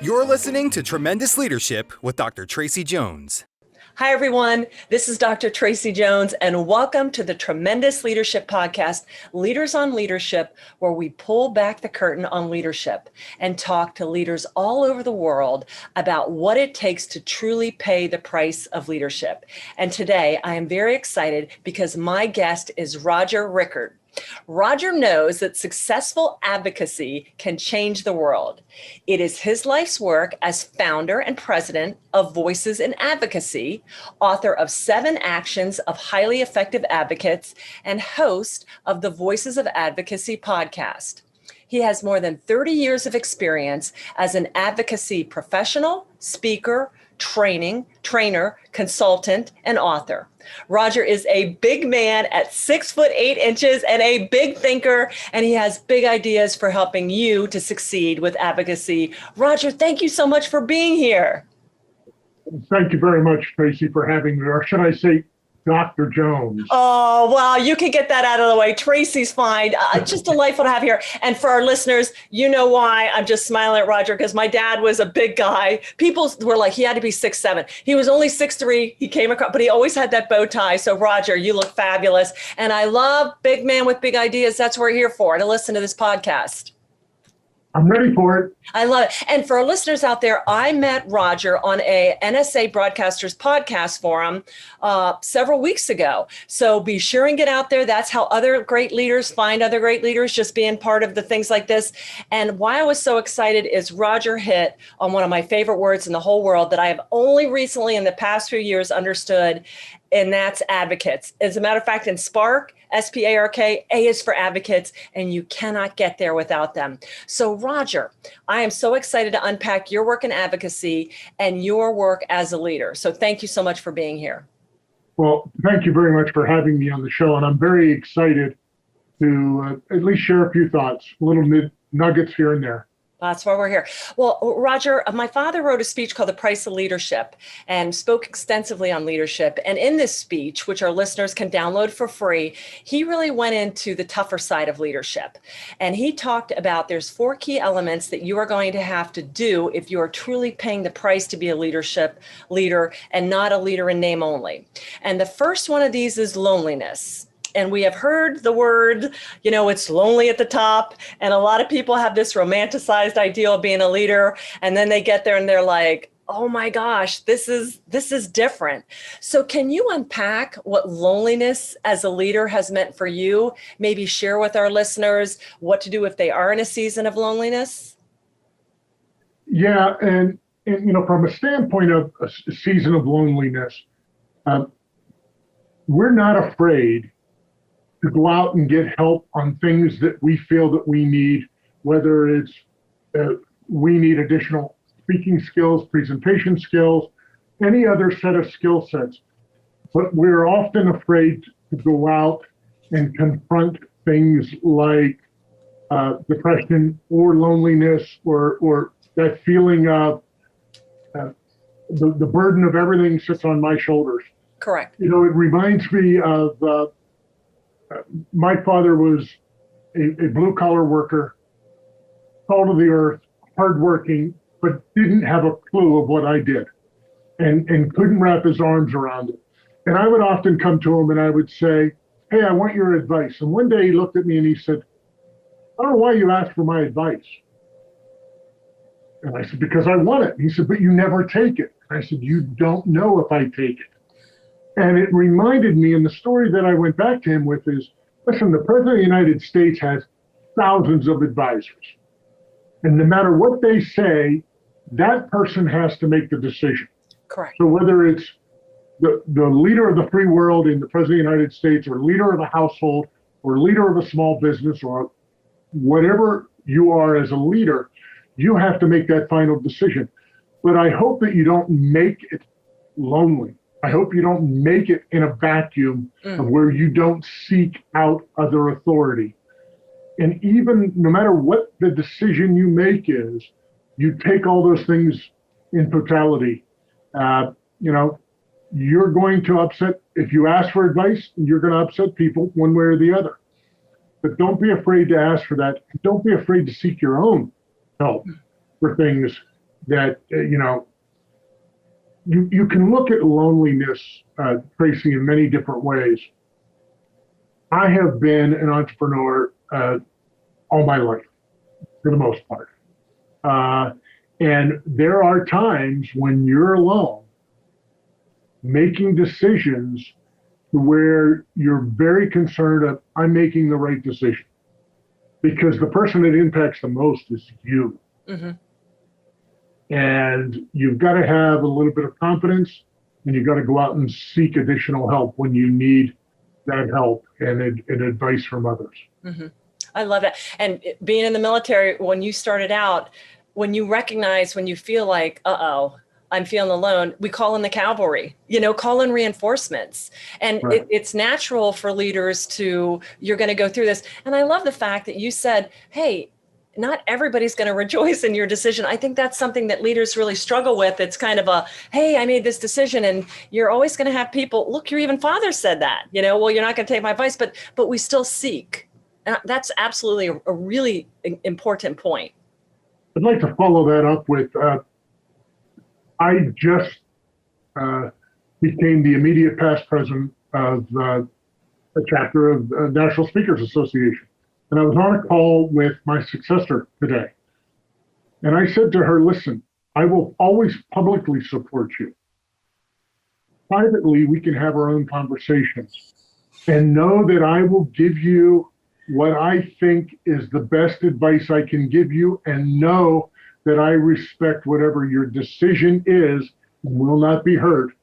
You're listening to Tremendous Leadership with Dr. Tracey Jones. Hi, everyone. This is Dr. Tracey Jones, and welcome to the Tremendous Leadership Podcast, Leaders on Leadership, where we pull back the curtain on leadership and talk to leaders all over the world about what it takes to truly pay the price of leadership. And today, I am very excited because my guest is Roger Rickard. Roger knows that successful advocacy can change the world. It is his life's work as founder and president of Voices in Advocacy, author of 7 Actions of Highly Effective Advocates, and host of the Voices of Advocacy podcast. He has more than 30 years of experience as an advocacy professional, speaker, trainer, consultant, and author. Roger is a big man at 6'8" and a big thinker, and he has big ideas for helping you to succeed with advocacy. Roger, thank you so much for being here. Thank you very much, Tracey, for having me, or should I say Dr. Jones. Oh, well, you can get that out of the way. Tracey's fine. Just delightful to have here. And for our listeners, you know why I'm just smiling at Roger, because my dad was a big guy. People were like, he had to be 6'7". He was only 6'3". He came across, but he always had that bow tie. So Roger, you look fabulous. And I love big man with big ideas. That's what we're here for, to listen to this podcast. I'm ready for it. I love it. And for our listeners out there, I met Roger on a NSA Broadcasters podcast forum several weeks ago. So be sure and get out there. That's how other great leaders find other great leaders, just being part of the things like this. And why I was so excited is Roger hit on one of my favorite words in the whole world that I have only recently in the past few years understood, and that's advocates. As a matter of fact, in Spark, S-P-A-R-K, A is for advocates, and you cannot get there without them. So Roger, I am so excited to unpack your work in advocacy and your work as a leader. So thank you so much for being here. Well, thank you very much for having me on the show, and I'm very excited to at least share a few thoughts, little nuggets here and there. That's why we're here. Well, Roger, my father wrote a speech called The Price of Leadership and spoke extensively on leadership. And in this speech, which our listeners can download for free, he really went into the tougher side of leadership. And he talked about there's 4 key elements that you are going to have to do if you are truly paying the price to be a leader and not a leader in name only. And the first one of these is loneliness. And we have heard the word, it's lonely at the top. And a lot of people have this romanticized ideal of being a leader. And then they get there and they're like, oh my gosh, this is different. So can you unpack what loneliness as a leader has meant for you? Maybe share with our listeners what to do if they are in a season of loneliness? Yeah. And from a standpoint of a season of loneliness, we're not afraid to go out and get help on things that we feel that we need, whether it's we need additional speaking skills, presentation skills, any other set of skill sets. But we're often afraid to go out and confront things like depression or loneliness or that feeling of the burden of everything sits on my shoulders. Correct. It reminds me of my father was a blue-collar worker, salt of the earth, hardworking, but didn't have a clue of what I did and couldn't wrap his arms around it. And I would often come to him and I would say, hey, I want your advice. And one day he looked at me and he said, I don't know why you asked for my advice. And I said, because I want it. And he said, but you never take it. And I said, you don't know if I take it. And it reminded me, and the story that I went back to him with is, listen, the President of the United States has thousands of advisors. And no matter what they say, that person has to make the decision. Correct. So whether it's the leader of the free world in the President of the United States, or leader of a household, or leader of a small business, or whatever you are as a leader, you have to make that final decision. But I hope that you don't make it lonely. I hope you don't make it in a vacuum of where you don't seek out other authority. And even no matter what the decision you make is, you take all those things in totality. You're going to upset, if you ask for advice, you're going to upset people one way or the other. But don't be afraid to ask for that. Don't be afraid to seek your own help for things that, you can look at loneliness, Tracey, in many different ways. I have been an entrepreneur all my life, for the most part. And there are times when you're alone making decisions where you're very concerned of, I'm making the right decision. Because the person that impacts the most is you. Mm-hmm. And you've got to have a little bit of confidence, and you've got to go out and seek additional help when you need that help and advice from others. Mm-hmm. I love it. And being in the military, when you started out, when you recognize, when you feel like, I'm feeling alone, we call in the cavalry, call in reinforcements. And right. It's natural for leaders you're going to go through this. And I love the fact that you said, hey, not everybody's going to rejoice in your decision. I think that's something that leaders really struggle with. It's kind of hey, I made this decision, and you're always going to have people, look, your even father said that, well, you're not going to take my advice, but we still seek. And that's absolutely a really important point. I'd like to follow that up with, I just became the immediate past president of a chapter of the National Speakers Association. And I was on a call with my successor today. And I said to her, listen, I will always publicly support you. Privately, we can have our own conversations. And know that I will give you what I think is the best advice I can give you, and know that I respect whatever your decision is and will not be hurt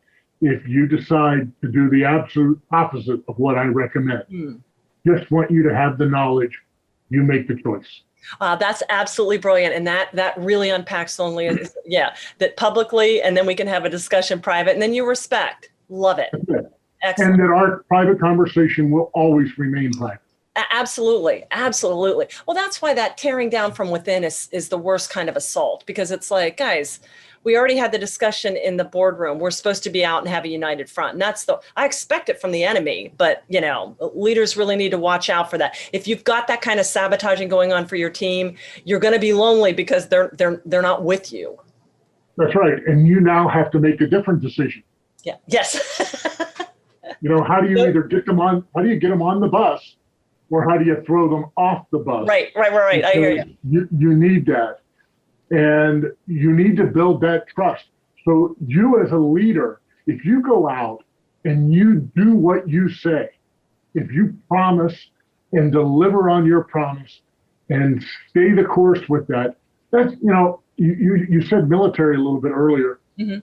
if you decide to do the absolute opposite of what I recommend. Just want you to have the knowledge. You make the choice. That's absolutely brilliant. And that really unpacks loneliness. Yeah, that publicly, and then we can have a discussion private, and then you respect. Love it. Excellent. And that our private conversation will always remain private. Absolutely. Absolutely. Well, that's why that tearing down from within is the worst kind of assault, because it's like, guys, we already had the discussion in the boardroom. We're supposed to be out and have a united front. And I expect it from the enemy, but leaders really need to watch out for that. If you've got that kind of sabotaging going on for your team, you're going to be lonely because they're not with you. That's right. And you now have to make a different decision. Yeah. Yes. How do you either get them on the bus, or how do you throw them off the bus? Right. I hear you. You need that. And you need to build that trust. So you as a leader, if you go out and you do what you say, if you promise and deliver on your promise and stay the course with that, that's, you said military a little bit earlier. Mm-hmm.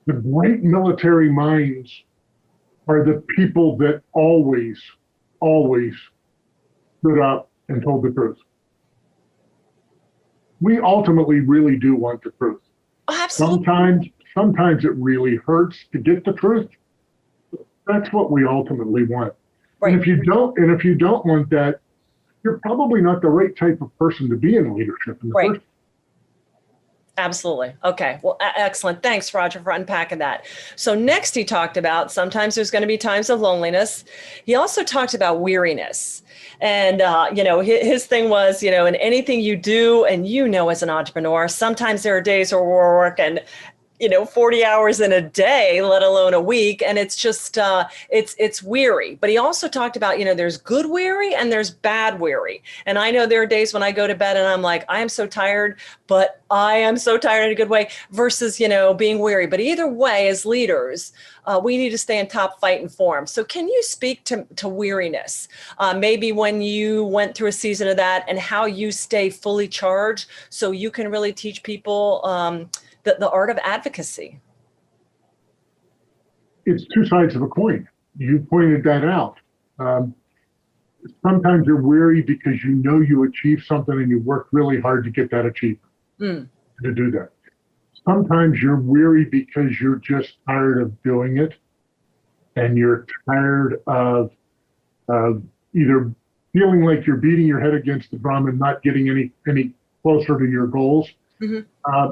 The great military minds are the people that always stood up and told the truth. We ultimately really do want the truth. Oh, absolutely. Sometimes it really hurts to get the truth. That's what we ultimately want. Right. And if you don't want that, you're probably not the right type of person to be in leadership in the first place. Absolutely. Okay. Well, excellent. Thanks, Roger, for unpacking that. So next he talked about sometimes there's going to be times of loneliness. He also talked about weariness. And, his thing was, in anything you do, and as an entrepreneur, sometimes there are days where we're working 40 hours in a day, let alone a week. And it's just, it's weary. But he also talked about, there's good weary and there's bad weary. And I know there are days when I go to bed and I'm like, I am so tired, but I am so tired in a good way versus, being weary. But either way, as leaders, we need to stay in top fight and form. So can you speak to weariness? Maybe when you went through a season of that and how you stay fully charged so you can really teach people, the art of advocacy? It's two sides of a coin. You pointed that out. Sometimes you're weary because you achieved something and you worked really hard to get that achievement, to do that. Sometimes you're weary because you're just tired of doing it, and you're tired of either feeling like you're beating your head against the drum and not getting any closer to your goals. Mm-hmm.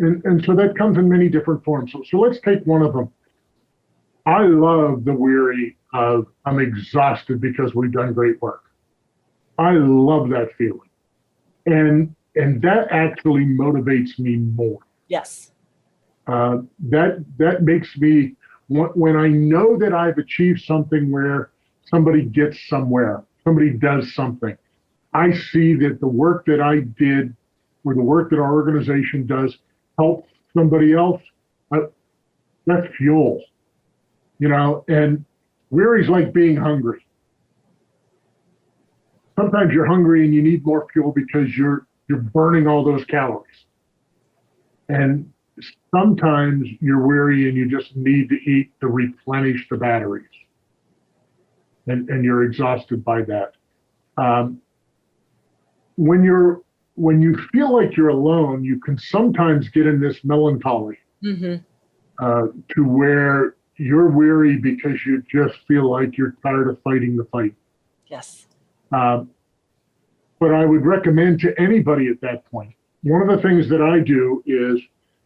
And so that comes in many different forms. So let's take one of them. I love the weary of I'm exhausted because we've done great work. I love that feeling. And and that actually motivates me more. Yes. That makes me, when I know that I've achieved something where somebody gets somewhere, somebody does something, I see that the work that I did or the work that our organization does help somebody else. That's fuel, and weary's like being hungry. Sometimes you're hungry and you need more fuel because you're burning all those calories. And sometimes you're weary and you just need to eat to replenish the batteries. And you're exhausted by that. When you feel like you're alone, you can sometimes get in this melancholy to where you're weary because you just feel like you're tired of fighting the fight. Yes. But I would recommend to anybody at that point, one of the things that I do is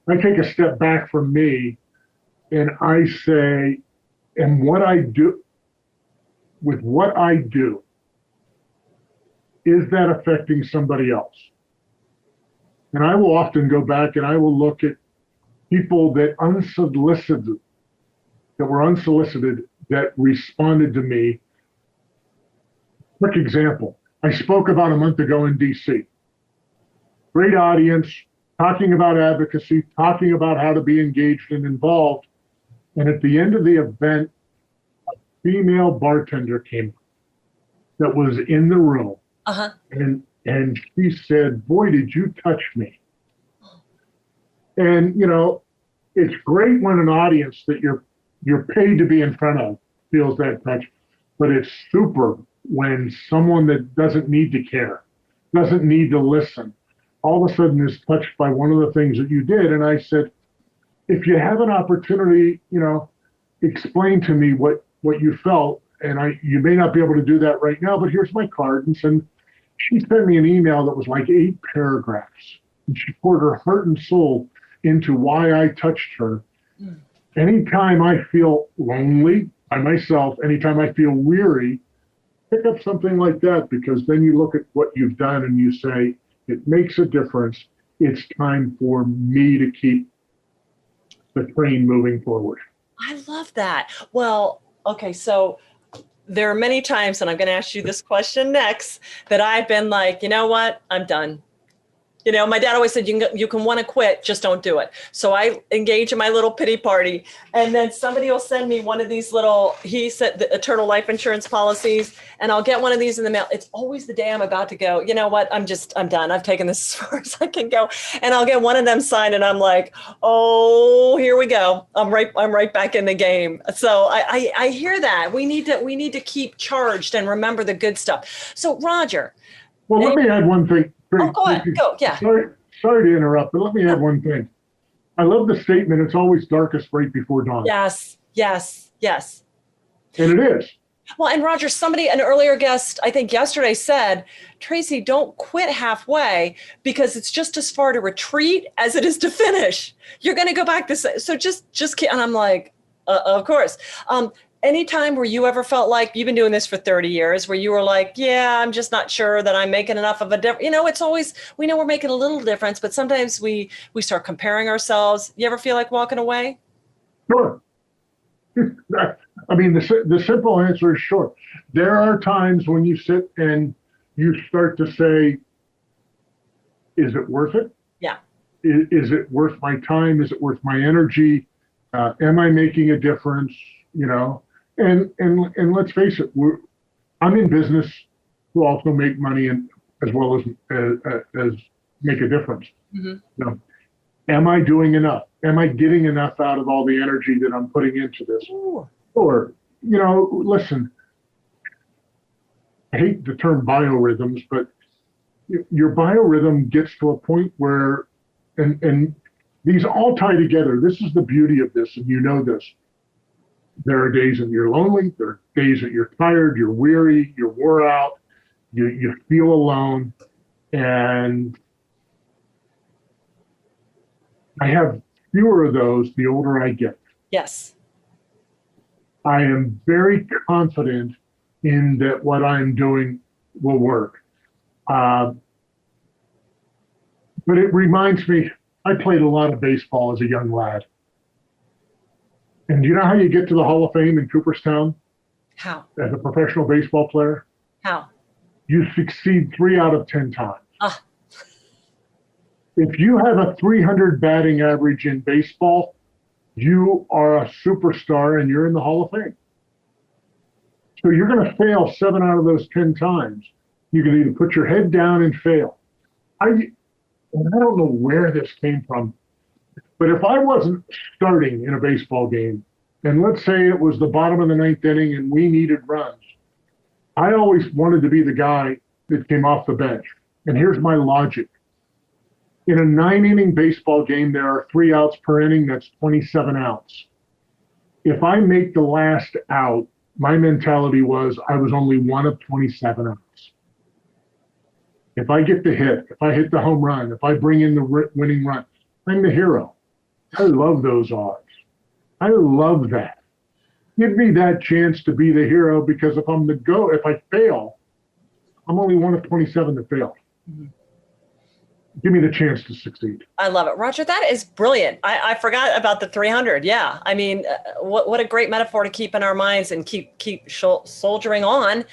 I take a step back from me and I say, and what I do, is that affecting somebody else? And I will often go back and I will look at people that were unsolicited that responded to me. Quick example. I spoke about a month ago in DC. Great audience, talking about advocacy, talking about how to be engaged and involved. And at the end of the event, a female bartender came that was in the room. And she said, "Boy, did you touch me." And, it's great when an audience that you're paid to be in front of feels that touch, but it's super when someone that doesn't need to care, doesn't need to listen, all of a sudden is touched by one of the things that you did. And I said, if you have an opportunity, explain to me what you felt. And you may not be able to do that right now, but here's my card. And she sent me an email that was like 8 paragraphs. And she poured her heart and soul into why I touched her. Anytime I feel lonely by myself, anytime I feel weary, pick up something like that, because then you look at what you've done and you say, it makes a difference. It's time for me to keep the train moving forward. I love that. Well, okay, so there are many times, and I'm going to ask you this question next, that I've been like, you know what, I'm done. My dad always said, you can want to quit, just don't do it. So I engage in my little pity party. And then somebody will send me one of these he said the eternal life insurance policies, and I'll get one of these in the mail. It's always the day I'm about to go, you know what, I'm done. I've taken this as far as I can go. And I'll get one of them signed and I'm like, oh, here we go. I'm right back in the game. So I hear that. We need to keep charged and remember the good stuff. So Roger. Well, let me add one thing. Oh, go ahead. Go. Yeah. Sorry to interrupt, but let me add one thing. I love the statement, it's always darkest right before dawn. Yes. And it is. Well, and Roger, an earlier guest, I think yesterday said, Tracey, don't quit halfway, because it's just as far to retreat as it is to finish. You're going to go back so just keep, and I'm like, of course. Anytime where you ever felt like, you've been doing this for 30 years, where you were like, yeah, I'm just not sure that I'm making enough of a difference. It's always, we know we're making a little difference, but sometimes we start comparing ourselves. You ever feel like walking away? Sure. I mean, the simple answer is sure. There are times when you sit and you start to say, is it worth it? Yeah. Is it worth my time? Is it worth my energy? Am I making a difference? And let's face it, I'm in business to also make money and as well as make a difference. Am I doing enough? Am I getting enough out of all the energy that I'm putting into this? Ooh. Or, listen, I hate the term biorhythms, but your biorhythm gets to a point where, and these all tie together. This is the beauty of this, and this. There are days that you're lonely. There are days that you're tired, you're weary, you're wore out, you feel alone. And I have fewer of those the older I get. Yes. I am very confident in that what I'm doing will work. But it reminds me, I played a lot of baseball as a young lad. And do you know how you get to the Hall of Fame in Cooperstown How? as a professional baseball player? How? You succeed 3 out of 10 times. Ah. If you have a 300 batting average in baseball, you are a superstar and you're in the Hall of Fame. So you're going to fail 7 out of those 10 times. You can either put your head down and fail. And I don't know where this came from, but if I wasn't starting in a baseball game, and let's say it was the bottom of the 9th inning and we needed runs, I always wanted to be the guy that came off the bench. And here's my logic. In a 9-inning baseball game, there are 3 outs per inning. That's 27 outs. If I make the last out, my mentality was I was only 1 of 27 outs. If I get the hit, if I hit the home run, if I bring in the winning run, I'm the hero. I love those odds. I love that. Give me that chance to be the hero, because if I fail, I'm only 1 of 27 that fail. Mm-hmm. Give me the chance to succeed. I love it. Roger, that is brilliant. I forgot about the 300. Yeah. I mean, what a great metaphor to keep in our minds and keep soldiering on.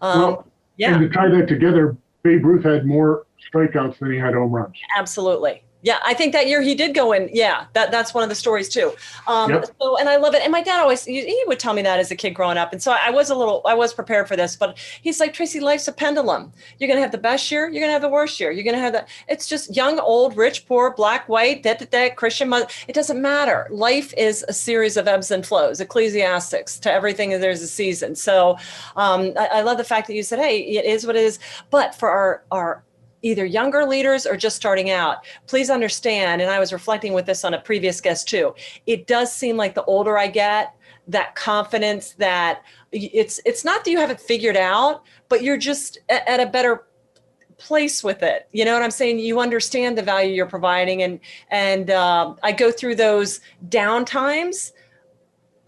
Yeah. And to tie that together, Babe Ruth had more strikeouts than he had home runs. Absolutely. Yeah, I think that year he did go in. Yeah, that's one of the stories too. Yep. So, and I love it. And my dad always, he would tell me that as a kid growing up. And so I was prepared for this, but he's like, Tracey, life's a pendulum. You're going to have the best year. You're going to have the worst year. You're going to have it's just young, old, rich, poor, black, white, Christian, it doesn't matter. Life is a series of ebbs and flows, Ecclesiastics, to everything. There's a season. So I love the fact that you said, hey, it is what it is. But for our either younger leaders or just starting out, please understand, and I was reflecting with this on a previous guest too, it does seem like the older I get, that confidence that it's not that you have it figured out, but you're just at a better place with it. You know what I'm saying? You understand the value you're providing. And I go through those down times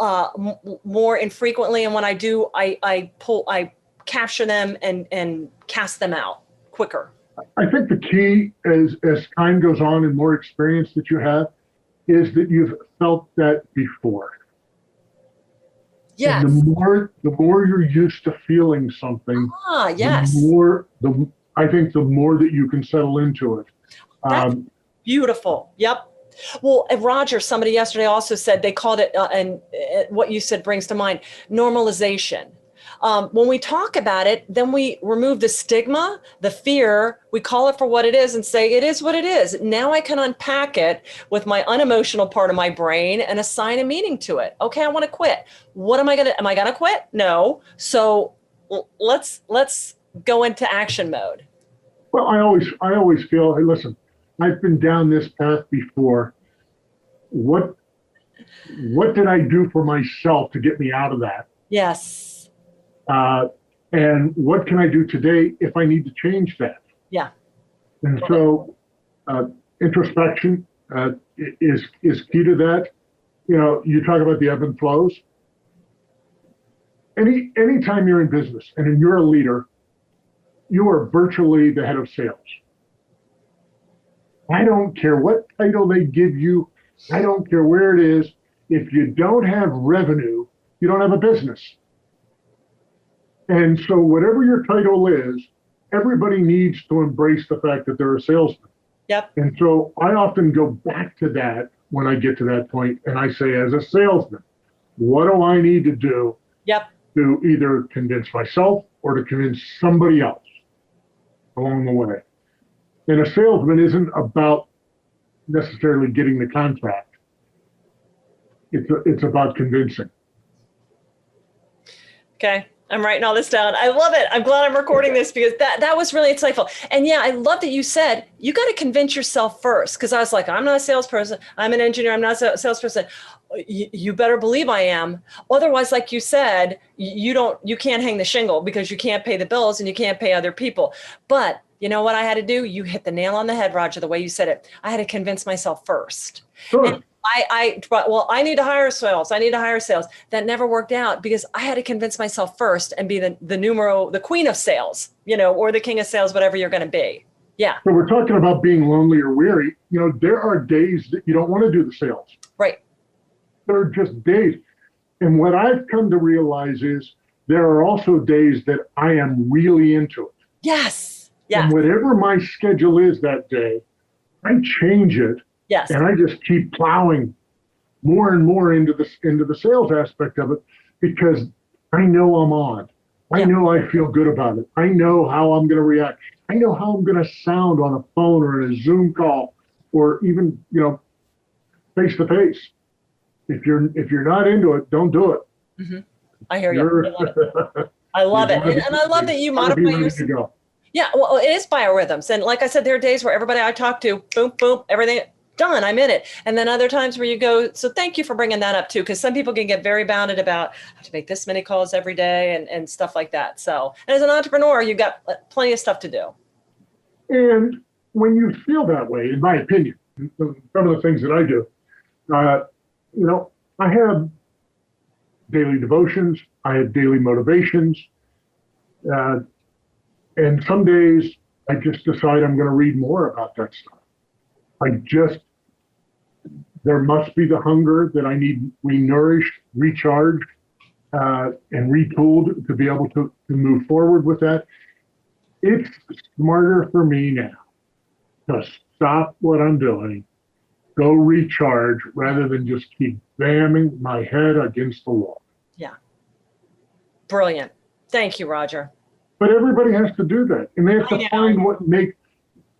more infrequently. And when I do, I capture them and cast them out quicker. I think the key as time goes on and more experience that you have is that you've felt that before. Yes. And the more you're used to feeling something, yes. I think the more that you can settle into it. That's beautiful. Yep. Well, Roger, somebody yesterday also said they called it, and what you said brings to mind, normalization. When we talk about it, then we remove the stigma, the fear, we call it for what it is and say, it is what it is. Now I can unpack it with my unemotional part of my brain and assign a meaning to it. Okay, I want to quit. Am I going to quit? No. So let's go into action mode. Well, I always feel, hey, listen, I've been down this path before. What did I do for myself to get me out of that? Yes. And what can I do today if I need to change that? Yeah. And so introspection is key to that. You know, you talk about the ebb and flows. Anytime you're in business and you're a leader, you are virtually the head of sales. I don't care what title they give you. I don't care where it is. If you don't have revenue, you don't have a business. And so whatever your title is, everybody needs to embrace the fact that they're a salesman. Yep. And so I often go back to that when I get to that point, and I say, as a salesman, what do I need to do to either convince myself or to convince somebody else along the way? And a salesman isn't about necessarily getting the contract. It's about convincing. Okay. I'm writing all this down. I love it. I'm glad I'm recording this because that was really insightful. And yeah, I love that you said, you got to convince yourself first. Cause I was like, I'm not a salesperson. I'm an engineer. I'm not a salesperson. You better believe I am. Otherwise, like you said, you can't hang the shingle because you can't pay the bills and you can't pay other people. But you know what I had to do? You hit the nail on the head, Roger, the way you said it. I had to convince myself first. Sure. And I need to hire sales. I need to hire sales. That never worked out because I had to convince myself first and be the queen of sales, or the king of sales, whatever you're going to be. Yeah. So we're talking about being lonely or weary. There are days that you don't want to do the sales. Right. There are just days. And what I've come to realize is there are also days that I am really into it. Yes. Yes. And whatever my schedule is that day, I change it. Yes. And I just keep plowing more and more into the sales aspect of it, because I know I'm on. I know I feel good about it. I know how I'm going to react. I know how I'm going to sound on a phone or in a Zoom call, or even, face to face. If you're not into it, don't do it. Mm-hmm. I hear you. I love it. And I love that you modify your. Yeah, well, it is biorhythms. And like I said, there are days where everybody I talk to, boom, boom, everything done, I'm in it. And then other times where you go, so thank you for bringing that up too, because some people can get very bounded about, I have to make this many calls every day and stuff like that. So, and as an entrepreneur, you've got plenty of stuff to do. And when you feel that way, in my opinion, some of the things that I do, I have daily devotions, I have daily motivations, and some days I just decide I'm going to read more about that stuff. There must be the hunger that I need renourished, recharged, and retooled to be able to move forward with that. It's smarter for me now to stop what I'm doing, go recharge, rather than just keep bamming my head against the wall. Yeah. Brilliant. Thank you, Roger. But everybody has to do that. And they have to find what makes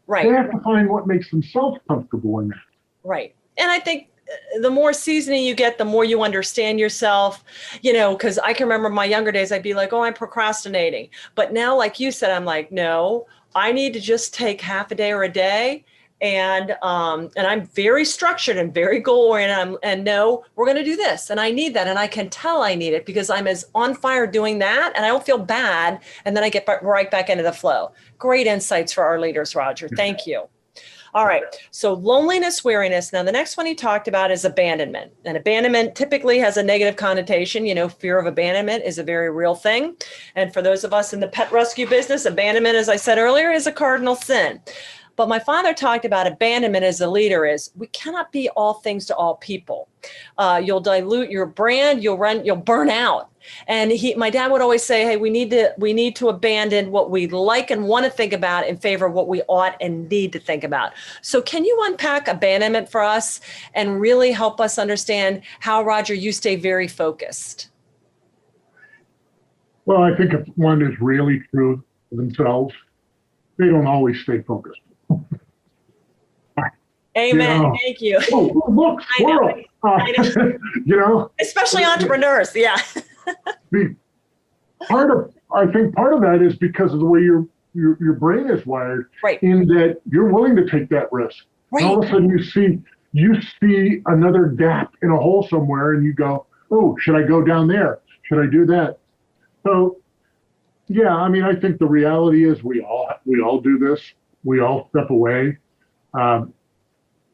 Right. They have to find what makes themselves comfortable in that. Right. And I think the more seasoning you get, the more you understand yourself, because I can remember my younger days, I'd be like, oh, I'm procrastinating. But now, like you said, I'm like, no, I need to just take half a day or a day. And I'm very structured and very goal oriented. And no, we're going to do this. And I need that. And I can tell I need it because I'm as on fire doing that. And I don't feel bad. And then I get right back into the flow. Great insights for our leaders, Roger. Thank you. All right. So loneliness, weariness. Now, the next one he talked about is abandonment. And abandonment typically has a negative connotation. Fear of abandonment is a very real thing. And for those of us in the pet rescue business, abandonment, as I said earlier, is a cardinal sin. But my father talked about abandonment as a leader is we cannot be all things to all people. You'll dilute your brand, you'll burn out. And my dad would always say, hey, we need to abandon what we like and want to think about in favor of what we ought and need to think about. So can you unpack abandonment for us and really help us understand how, Roger, you stay very focused? Well, I think if one is really true to themselves, they don't always stay focused. Amen. Thank you. Oh, look, squirrel. I know. Especially entrepreneurs. Yeah. I think part of that is because of the way your brain is wired, right, in that you're willing to take that risk. Right. And all of a sudden you see another gap in a hole somewhere and you go, oh, should I go down there? Should I do that? So yeah, I think the reality is we all do this. We all step away.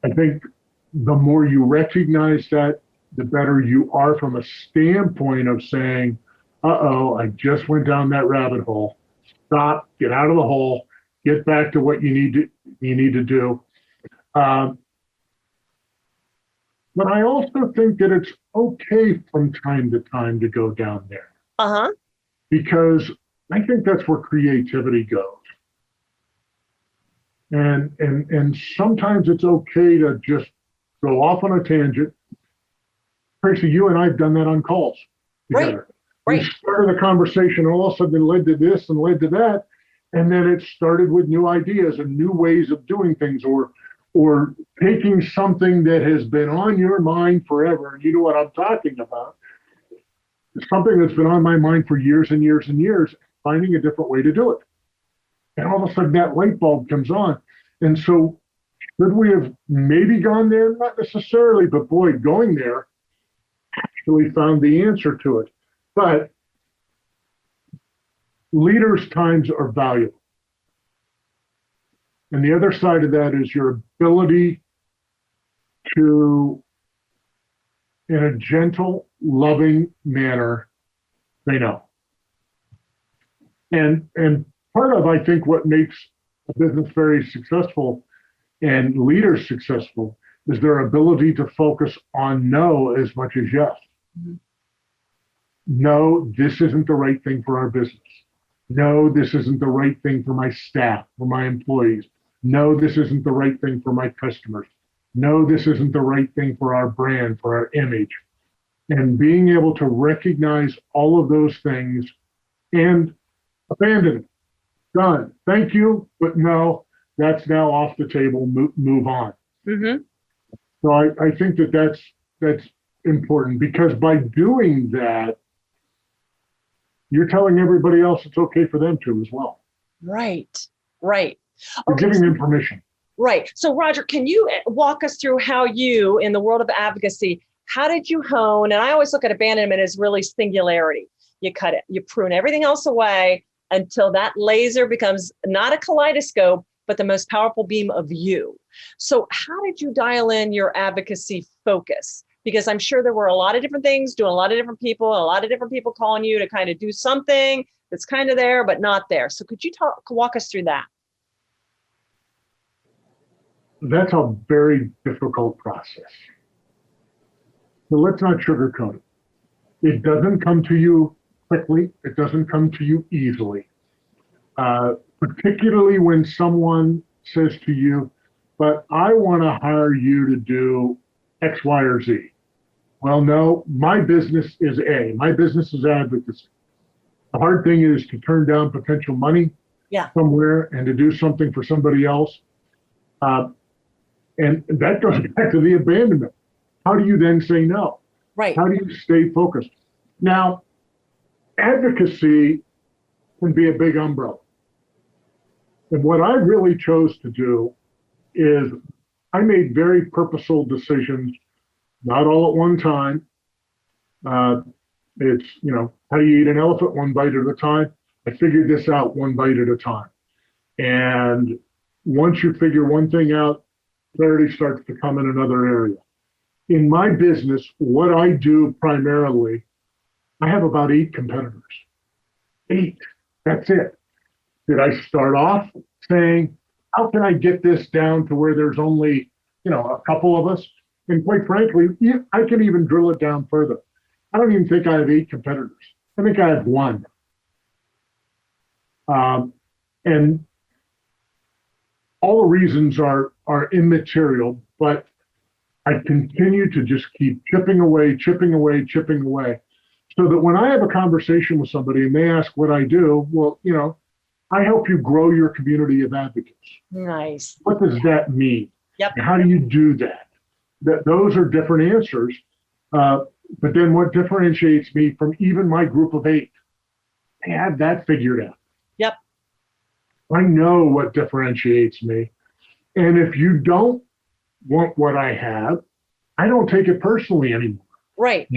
I think the more you recognize that, the better you are from a standpoint of saying, I just went down that rabbit hole. Stop, get out of the hole, get back to what you need to do. But I also think that it's okay from time to time to go down there. Uh-huh. Because I think that's where creativity goes. And sometimes it's okay to just go off on a tangent. Tracey, you and I've done that on calls together. Right. We started a conversation, and all of a sudden it led to this and led to that. And then it started with new ideas and new ways of doing things, or taking something that has been on your mind forever. And you know what I'm talking about. Something that's been on my mind for years and years and years, finding a different way to do it. And all of a sudden that light bulb comes on. And so should we have maybe gone there? Not necessarily, but boy, going there actually found the answer to it. But leaders' times are valuable. And the other side of that is your ability to, in a gentle, loving manner, say no. And part of, I think, what makes a business very successful and leaders successful is their ability to focus on no as much as yes. Mm-hmm. No, this isn't the right thing for our business. No, this isn't the right thing for my staff, for my employees. No, this isn't the right thing for my customers. No, this isn't the right thing for our brand, for our image. And being able to recognize all of those things and abandon it. Done. Thank you, but no, that's now off the table. Move on. Mm-hmm. So I think that's important, because by doing that, you're telling everybody else it's okay for them to as well. Right. You're giving them permission. Right. So Roger, can you walk us through how you, in the world of advocacy, how did you hone? And I always look at abandonment as really singularity. You cut it, you prune everything else away until that laser becomes not a kaleidoscope, but the most powerful beam of you. So how did you dial in your advocacy focus? Because I'm sure there were a lot of different things, doing a lot of different people, calling you to kind of do something that's kind of there, but not there. So could you walk us through that? That's a very difficult process. So let's not sugarcoat it. It doesn't come to you quickly. It doesn't come to you easily. Particularly when someone says to you, but I want to hire you to do X, Y, or Z. Well, no, my business is A. My business is advocacy. The hard thing is to turn down potential money somewhere and to do something for somebody else. And that goes back to the abandonment. How do you then say no? Right. How do you stay focused? Now, advocacy can be a big umbrella. And what I really chose to do is I made very purposeful decisions, not all at one time. It's, how do you eat an elephant one bite at a time? I figured this out one bite at a time. And once you figure one thing out, clarity starts to come in another area. In my business, what I do primarily, I have about 8 competitors. 8. That's it. Did I start off saying, how can I get this down to where there's only, a couple of us? And quite frankly, I can even drill it down further. I don't even think I have 8 competitors. I think I have 1. And all the reasons are immaterial, but I continue to just keep chipping away, so that when I have a conversation with somebody and they ask what I do, well, I help you grow your community of advocates. Nice. What does that mean? Yep. How do you do that? Those are different answers. But then what differentiates me from even my group of 8? I have that figured out. Yep. I know what differentiates me. And if you don't want what I have, I don't take it personally anymore. Right.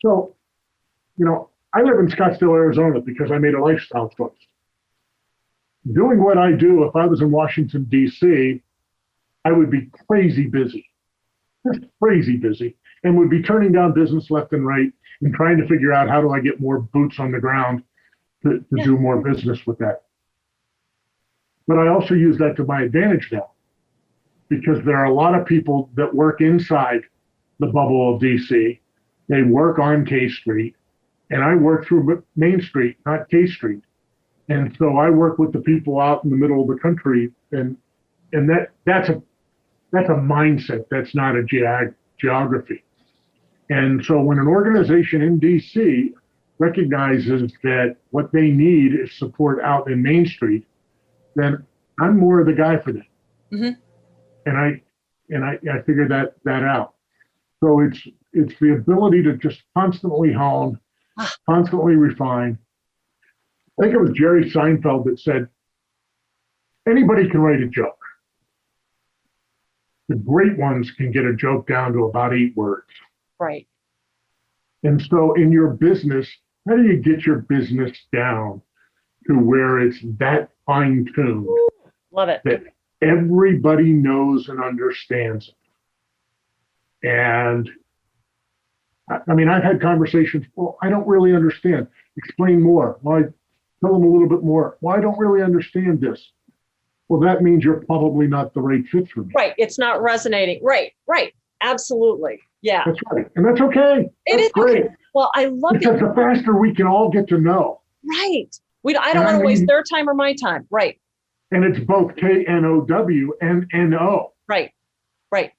So, I live in Scottsdale, Arizona because I made a lifestyle choice. Doing what I do, if I was in Washington, D.C., I would be crazy busy, just crazy busy, and would be turning down business left and right and trying to figure out how do I get more boots on the ground to do more business with that. But I also use that to my advantage now, because there are a lot of people that work inside the bubble of DC. They work on K Street, and I work through Main Street, not K Street. And so I work with the people out in the middle of the country, and that's a mindset. That's not a geography. And so when an organization in DC recognizes that what they need is support out in Main Street, then I'm more of the guy for them. Mm-hmm. And I figured that out. So it's the ability to just constantly hone, constantly refine. I think it was Jerry Seinfeld that said, anybody can write a joke. The great ones can get a joke down to about 8 words. Right. And so in your business, how do you get your business down to where it's that fine-tuned? Love it. That everybody knows and understands it. And I've had conversations, well, I don't really understand. Explain more. Well, tell them a little bit more. Well, I don't really understand this. well, that means you're probably not the right fit for me. Right. It's not resonating. Right. Absolutely. Yeah. That's right. And that's okay. That's great. Okay. Well, I love because the faster we can all get to know. Right. I don't want to waste their time or my time. Right. And it's both KNOW and NO. Right.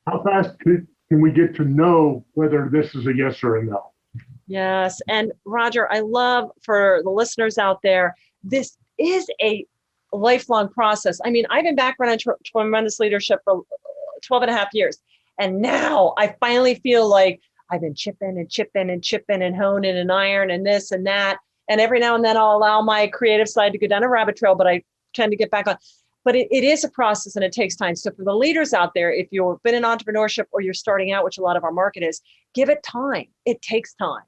How fast can we get to know whether this is a yes or a no? Yes. And Roger, I love for the listeners out there, this is a lifelong process. I mean, I've been background in tremendous leadership for 12 and a half years. And now I finally feel like I've been chipping and honing and iron and this and that. And every now and then I'll allow my creative side to go down a rabbit trail, but I tend to get back on. But it is a process and it takes time. So for the leaders out there, if you've been in entrepreneurship or you're starting out, which a lot of our market is, give it time. It takes time.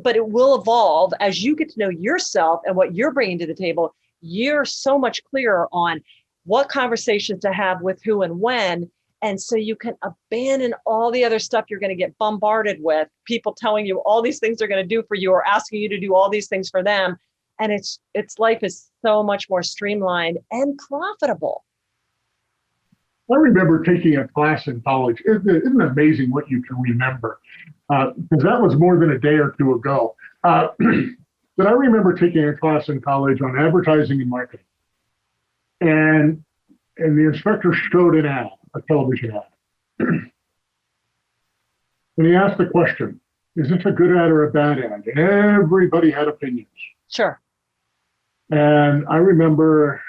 But it will evolve as you get to know yourself and what you're bringing to the table. You're so much clearer on what conversations to have with who and when. And so you can abandon all the other stuff you're going to get bombarded with, people telling you all these things they're going to do for you or asking you to do all these things for them. And it's life is so much more streamlined and profitable. I remember taking a class in college. Isn't it amazing what you can remember? Because that was more than a day or two ago. But I remember taking a class in college on advertising and marketing. And the instructor showed an ad, a television ad. And he asked the question, is this a good ad or a bad ad? And everybody had opinions. Sure. And I remember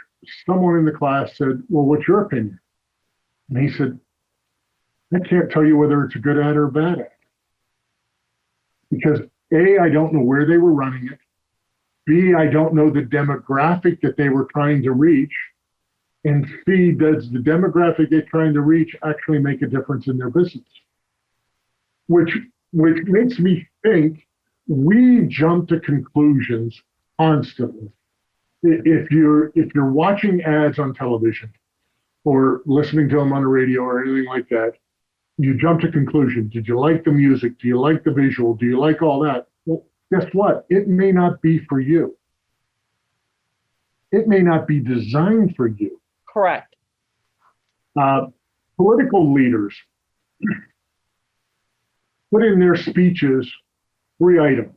someone in the class said, well, what's your opinion? And he said, I can't tell you whether it's a good ad or a bad ad. Because A, I don't know where they were running it. B, I don't know the demographic that they were trying to reach. And C, does the demographic they're trying to reach actually make a difference in their business? Which makes me think we jump to conclusions constantly. If you're watching ads on television or listening to them on the radio or anything like that, you jump to conclusions. Did you like the music? Do you like the visual? Do you like all that? Well, guess what? It may not be for you. It may not be designed for you. Correct. Political leaders put in their speeches 3 items.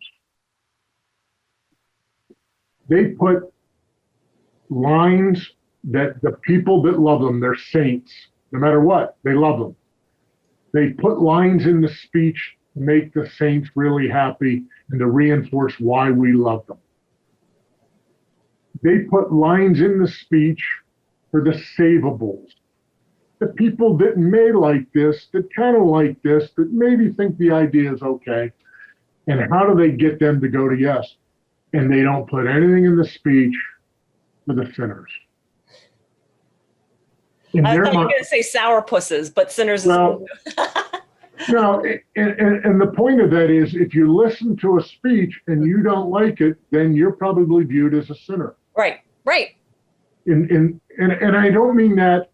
They put lines that the people that love them, they're saints, no matter what, they love them. They put lines in the speech to make the saints really happy and to reinforce why we love them. They put lines in the speech for the savables, the people that may like this, that kind of like this, that maybe think the idea is okay. And how do they get them to go to yes? And they don't put anything in the speech for the sinners. I thought you were going to say sourpusses, but sinners well, no, and the point of that is if you listen to a speech and you don't like it, then you're probably viewed as a sinner. Right. And I don't mean that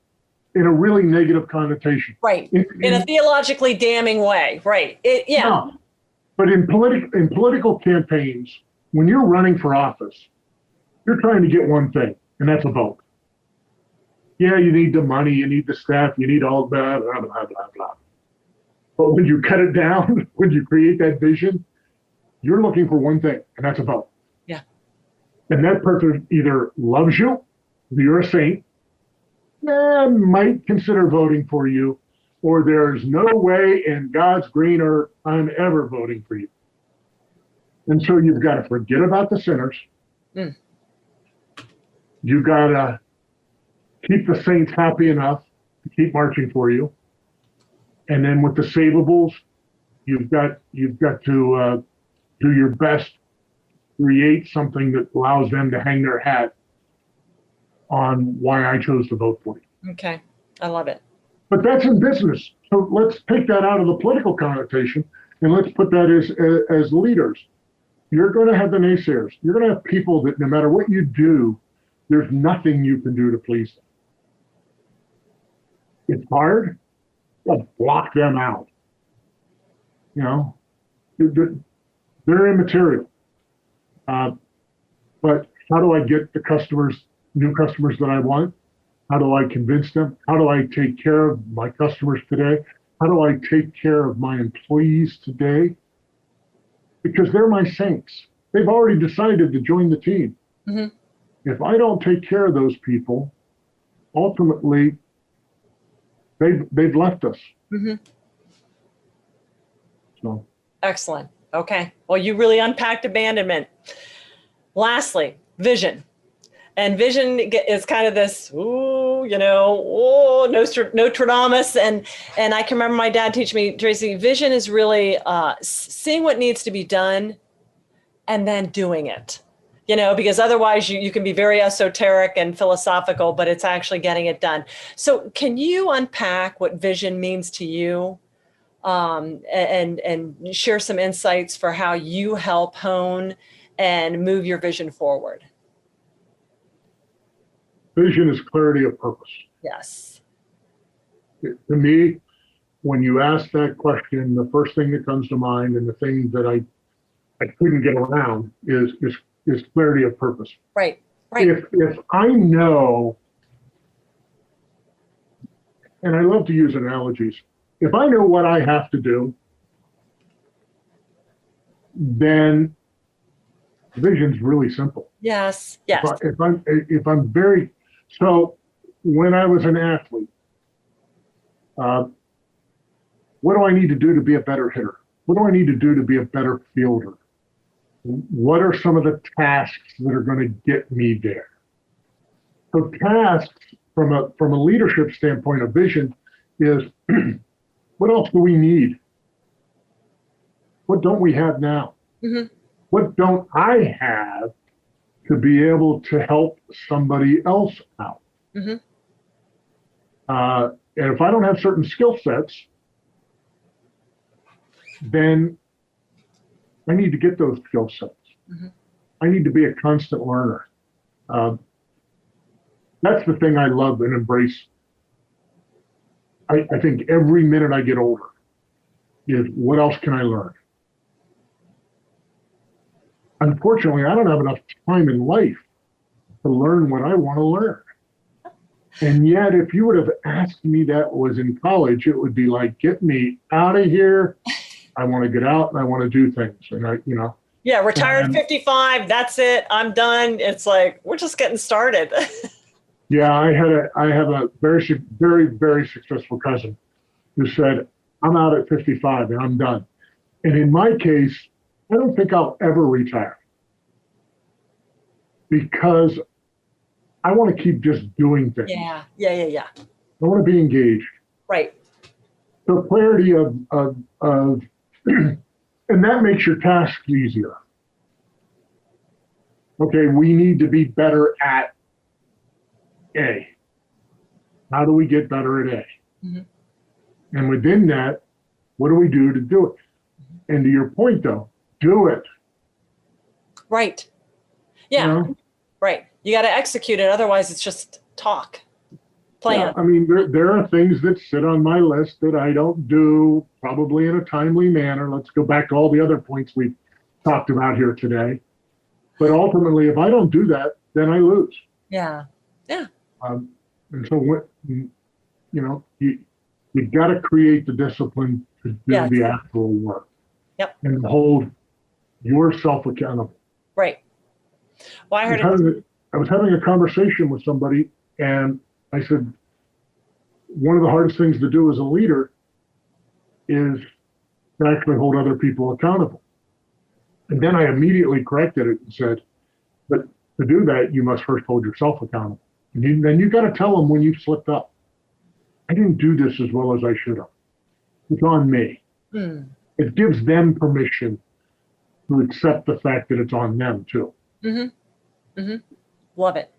in a really negative connotation. Right. In a theologically damning way. Right. No. But in political campaigns, when you're running for office, you're trying to get one thing, and that's a vote. Yeah, you need the money, you need the staff, you need all blah, blah, blah, blah, blah. But when you cut it down, when you create that vision, you're looking for one thing, and that's a vote. Yeah. And that person either loves you, you're a saint, might consider voting for you, or there's no way in God's green earth I'm ever voting for you. And so you've got to forget about the sinners. You've got to keep the saints happy enough to keep marching for you. And then with the savables, you've got to do your best to create something that allows them to hang their hat on why I chose to vote for you. Okay. I love it. But that's in business. So let's take that out of the political connotation and let's put that as leaders. You're going to have the naysayers. You're going to have people that no matter what you do, there's nothing you can do to please them. It's hard to block them out. You know, they're immaterial. But how do I get the new customers that I want? How do I convince them? How do I take care of my customers today? How do I take care of my employees today? Because they're my saints. They've already decided to join the team. Mm-hmm. If I don't take care of those people, ultimately, they've left us. Mm-hmm. So. Excellent. Okay. Well, you really unpacked abandonment. Lastly, vision. And vision is kind of this, Nostradamus. And I can remember my dad teaching me, Tracey, vision is really seeing what needs to be done and then doing it. Because otherwise you can be very esoteric and philosophical, but it's actually getting it done. So can you unpack what vision means to you and share some insights for how you help hone and move your vision forward? Vision is clarity of purpose. Yes. To me, when you ask that question, the first thing that comes to mind and the thing that I couldn't get around is clarity of purpose. Right. If I know, and I love to use analogies, if I know what I have to do, then vision's really simple. Yes. So when I was an athlete, what do I need to do to be a better hitter? What do I need to do to be a better fielder? What are some of the tasks that are going to get me there? So tasks from a leadership standpoint of vision is what else do we need? What don't we have now? Mm-hmm. What don't I have to be able to help somebody else out? Mm-hmm. And if I don't have certain skill sets, then I need to get those skill sets. Mm-hmm. I need to be a constant learner. That's the thing I love and embrace. I think every minute I get older is what else can I learn? Unfortunately, I don't have enough time in life to learn what I want to learn. And yet, if you would have asked me that was in college, it would be like, get me out of here. I want to get out and I want to do things. And Yeah, retired at 55. That's it. I'm done. It's like, we're just getting started. Yeah, I have a very, very, very successful cousin who said, I'm out at 55 and I'm done. And in my case, I don't think I'll ever retire because I want to keep just doing things. Yeah. I want to be engaged. Right. So clarity of and that makes your tasks easier. Okay, we need to be better at A. How do we get better at A? Mm-hmm. And within that, what do we do to do it? Mm-hmm. And to your point though, do it. Right. Yeah. You know? Right. You got to execute it. Otherwise it's just talk. Plan. Yeah, I mean, there are things that sit on my list that I don't do probably in a timely manner. Let's go back to all the other points we've talked about here today. But ultimately, if I don't do that, then I lose. Yeah. And so, you got to create the discipline to do the actual work. Yep. And hold yourself accountable. Right. Well, I was having a conversation with somebody, and I said, one of the hardest things to do as a leader is to actually hold other people accountable. And then I immediately corrected it and said, but to do that, you must first hold yourself accountable. And then you got to tell them when you've slipped up. I didn't do this as well as I should have. It's on me. It gives them permission to accept the fact that it's on them too. Mm-hmm. Mm-hmm. Love it.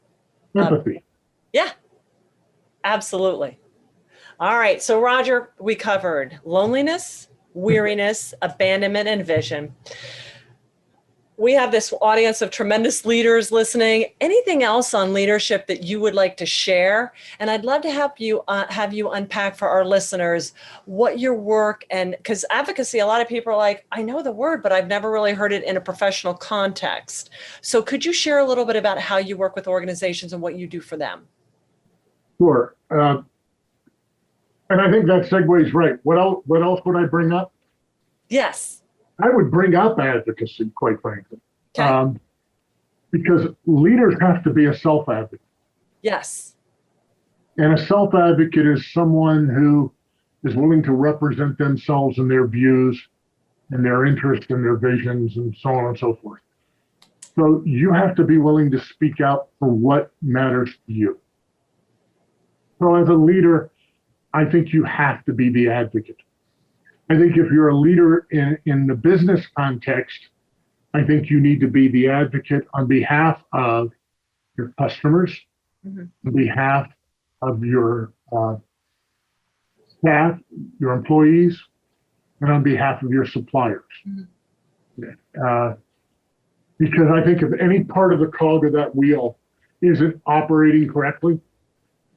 Empathy. Yeah, absolutely. All right. So Roger, we covered loneliness, weariness, abandonment, and vision. We have this audience of tremendous leaders listening. Anything else on leadership that you would like to share? And I'd love to help you have you unpack for our listeners what your work, and because advocacy, a lot of people are like, I know the word, but I've never really heard it in a professional context. So could you share a little bit about how you work with organizations and what you do for them? Sure. And I think that segues right. What else would I bring up? Yes. I would bring up advocacy, quite frankly. Okay. Because leaders have to be a self-advocate. Yes. And a self-advocate is someone who is willing to represent themselves and their views and their interests and their visions and so on and so forth. So you have to be willing to speak out for what matters to you. So as a leader, I think you have to be the advocate. I think if you're a leader in the business context, I think you need to be the advocate on behalf of your customers, on behalf of your staff, your employees, and on behalf of your suppliers. Because I think if any part of the cog of that wheel isn't operating correctly,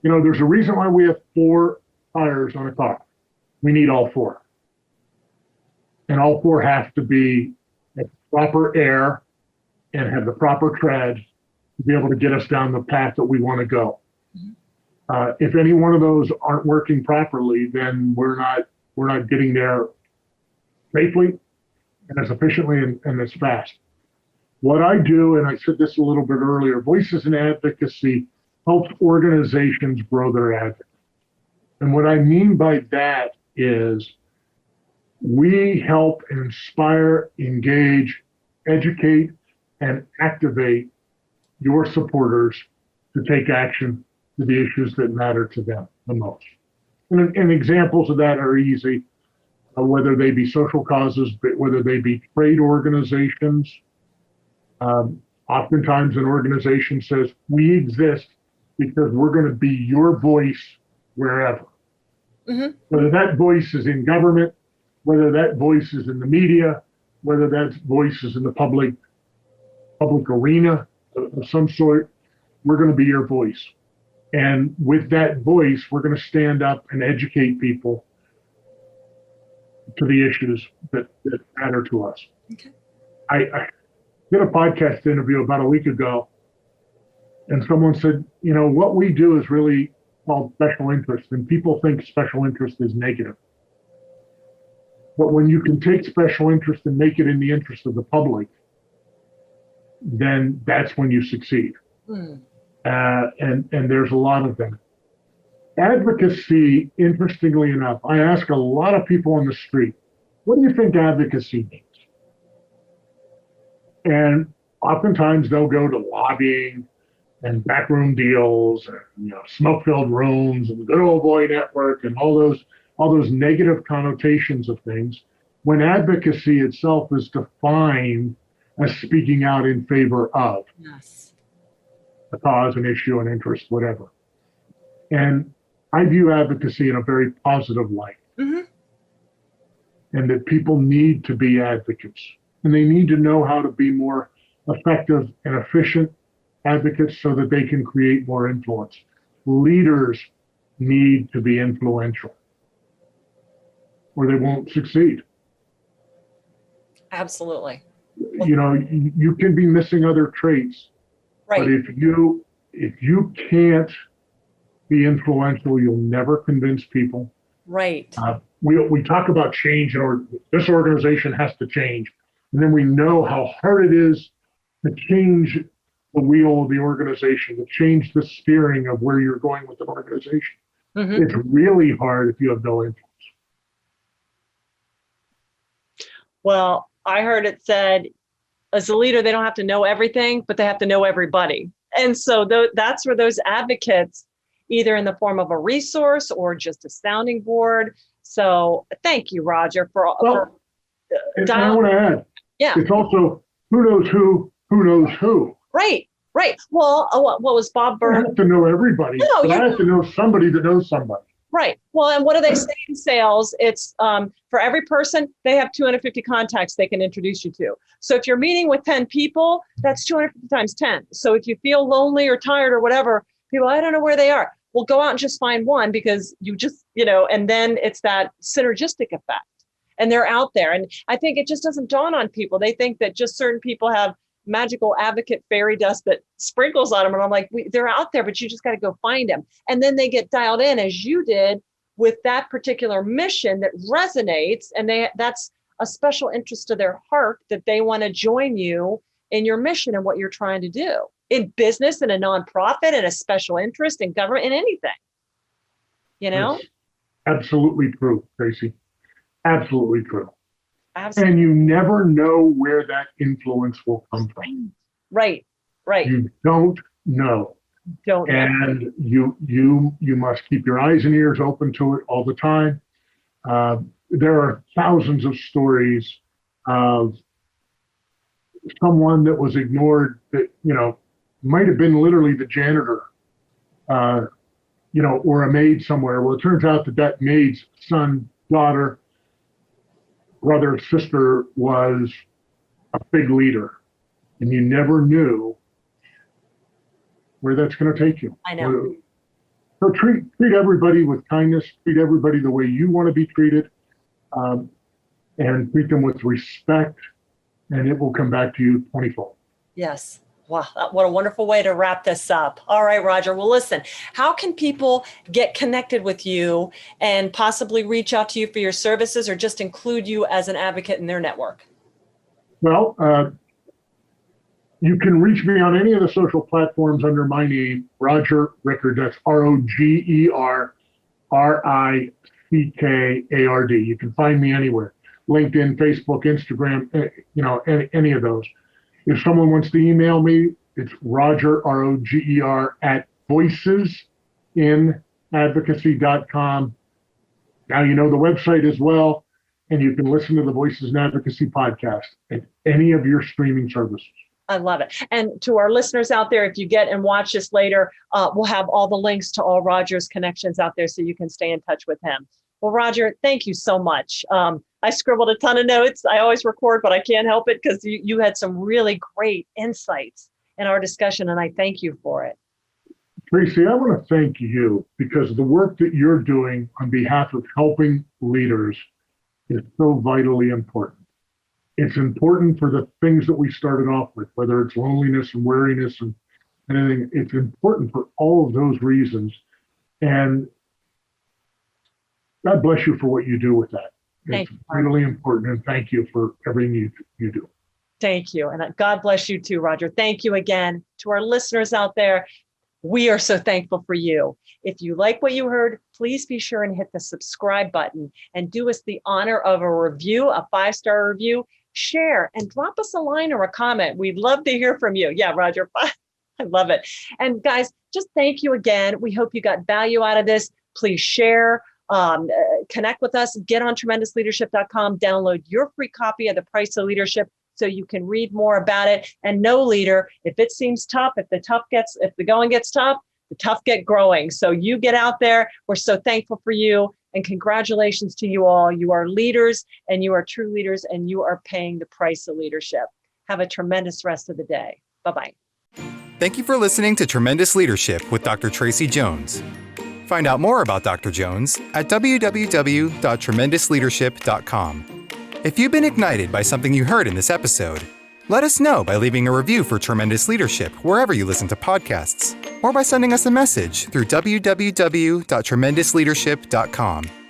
there's a reason why we have 4 tires on a car. We need all 4. And all 4 have to be at proper air and have the proper tread to be able to get us down the path that we want to go. If any one of those aren't working properly, then we're not getting there safely and as efficiently and as fast. What I do, and I said this a little bit earlier, Voices in Advocacy helps organizations grow their advocacy. And what I mean by that is we help inspire, engage, educate, and activate your supporters to take action to the issues that matter to them the most. And examples of that are easy, whether they be social causes, but whether they be trade organizations. Oftentimes an organization says, we exist because we're going to be your voice wherever. Whether that voice is in government, whether that voice is in the media, whether that voice is in the public arena of some sort, we're going to be your voice. And with that voice, we're going to stand up and educate people to the issues that matter to us. Okay. I did a podcast interview about a week ago, and someone said, what we do is really called special interest, and people think special interest is negative. But when you can take special interest and make it in the interest of the public, then that's when you succeed. And there's a lot of them. Advocacy, interestingly enough, I ask a lot of people on the street, what do you think advocacy means? And oftentimes they'll go to lobbying and backroom deals and smoke-filled rooms and the good old boy network and all those negative connotations of things, when advocacy itself is defined as speaking out in favor of a cause, an issue, an interest, whatever. And I view advocacy in a very positive light. And that people need to be advocates, and they need to know how to be more effective and efficient advocates so that they can create more influence. Leaders need to be influential or they won't succeed. Absolutely. You can be missing other traits, Right. but if you can't be influential, you'll never convince people. Right. We talk about change, or this organization has to change, and then we know how hard it is to change the wheel of the organization, to change the steering of where you're going with the organization. It's really hard if you have no influence. Well, I heard it said, as a leader, they don't have to know everything, but they have to know everybody. And so that's where those advocates, either in the form of a resource or just a sounding board. So thank you, Roger, and I want to add, it's also who knows who knows who. Right. Well, what was Bob Burr? I have to know everybody, but I have to know somebody that knows somebody. Right. Well, and what do they say in sales? It's for every person, they have 250 contacts they can introduce you to. So if you're meeting with 10 people, that's 250 times 10. So if you feel lonely or tired or whatever, people, I don't know where they are. Well, go out and just find one, because you just, and then it's that synergistic effect. And they're out there. And I think it just doesn't dawn on people. They think that just certain people have magical advocate fairy dust that sprinkles on them. And I'm like, they're out there, but you just got to go find them. And then they get dialed in, as you did, with that particular mission that resonates. And that's a special interest to their heart, that they want to join you in your mission and what you're trying to do in business, in a nonprofit, in a special interest, in government, in anything, you know? That's absolutely true, Tracey. Absolutely true. Absolutely. And you never know where that influence will come from. Right. You don't know. And you must keep your eyes and ears open to it all the time. There are thousands of stories of someone that was ignored that, might have been literally the janitor, or a maid somewhere. Well, it turns out that maid's son, daughter, brother, sister was a big leader, and you never knew where that's going to take you. I know. So treat everybody with kindness, treat everybody the way you want to be treated, and treat them with respect, and it will come back to you 20-fold. Yes. Wow, what a wonderful way to wrap this up. All right, Roger. Well, listen, how can people get connected with you and possibly reach out to you for your services, or just include you as an advocate in their network? Well, you can reach me on any of the social platforms under my name, Roger Rickard. That's ROGERRICKARD. You can find me anywhere. LinkedIn, Facebook, Instagram, any of those. If someone wants to email me, it's Roger, ROGER, at voicesinadvocacy.com. Now you know the website as well, and you can listen to the Voices in Advocacy podcast at any of your streaming services. I love it. And to our listeners out there, if you get and watch this later, we'll have all the links to all Roger's connections out there so you can stay in touch with him. Well, Roger, thank you so much. I scribbled a ton of notes. I always record, but I can't help it because you had some really great insights in our discussion, and I thank you for it. Tracey, I want to thank you because the work that you're doing on behalf of helping leaders is so vitally important. It's important for the things that we started off with, whether it's loneliness and weariness and anything. It's important for all of those reasons. And God bless you for what you do with that. It's really important, and thank you for everything you do. Thank you. And God bless you too, Roger. Thank you again. To our listeners out there, we are so thankful for you. If you like what you heard, please be sure and hit the subscribe button and do us the honor of a review, a 5-star review. Share and drop us a line or a comment. We'd love to hear from you. Yeah, Roger, I love it. And guys, just thank you again. We hope you got value out of this. Please share. Connect with us, get on TremendousLeadership.com, download your free copy of The Price of Leadership so you can read more about it. And know, leader, if it seems tough, if the going gets tough, the tough get growing. So you get out there. We're so thankful for you, and congratulations to you all. You are leaders, and you are true leaders, and you are paying the price of leadership. Have a tremendous rest of the day. Bye-bye. Thank you for listening to Tremendous Leadership with Dr. Tracey Jones. Find out more about Dr. Jones at www.tremendousleadership.com. If you've been ignited by something you heard in this episode, let us know by leaving a review for Tremendous Leadership wherever you listen to podcasts, or by sending us a message through www.tremendousleadership.com.